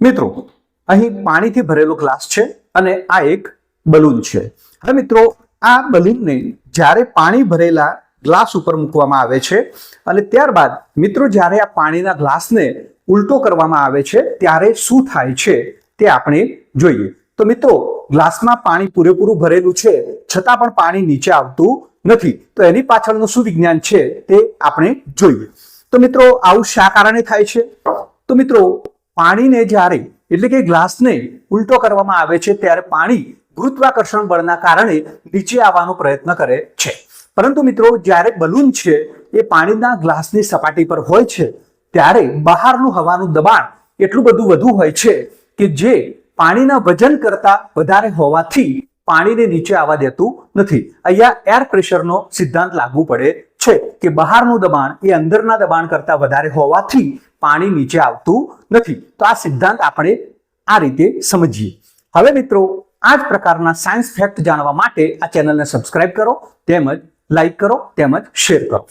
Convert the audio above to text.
મિત્રો અહીં પાણીથી ભરેલો ગ્લાસ છે અને આ એક બલૂન છે। હવે મિત્રો આ બલૂનને જ્યારે પાણી ભરેલા ગ્લાસ ઉપર મૂકવામાં આવે છે અને ત્યારબાદ મિત્રો જ્યારે આ પાણીના ગ્લાસને ઉલટો કરવામાં આવે છે ત્યારે શું થાય છે તે આપણે જોઈએ। તો મિત્રો ગ્લાસમાં પાણી પૂરેપૂરું ભરેલું છે છતાં પણ પાણી નીચે આવતું નથી, તો એની પાછળનું શું વિજ્ઞાન છે તે આપણે જોઈએ। તો મિત્રો આવું શા કારણે થાય છે? તો મિત્રો પાણીને જ્યારે એટલે કે ગ્લાસને ઉલટો કરવામાં આવે છે ત્યારે પાણી ગુરુત્વાકર્ષણ બળના કારણે નીચે આવવાનો પ્રયત્ન કરે છે, પરંતુ મિત્રો જ્યારે બલૂન છે એ પાણીના ગ્લાસની સપાટી પર હોય છે ત્યારે બહારનું હવાનું દબાણ એટલું બધું વધુ હોય છે કે જે પાણીના વજન કરતા વધારે હોવાથી પાણીને નીચે આવવા દેતું નથી। અહીંયા એર પ્રેશરનો સિદ્ધાંત લાગુ પડે છે કે બહારનું દબાણ એ અંદરના દબાણ કરતા વધારે હોવાથી પાણી નીચે આવતું નથી। તો આ સિદ્ધાંત આપણે આ રીતે સમજીએ। હવે મિત્રો આ જ પ્રકારના સાયન્સ ફેક્ટ જાણવા માટે આ ચેનલને સબસ્ક્રાઇબ કરો, તેમજ લાઈક કરો, તેમજ શેર કરો।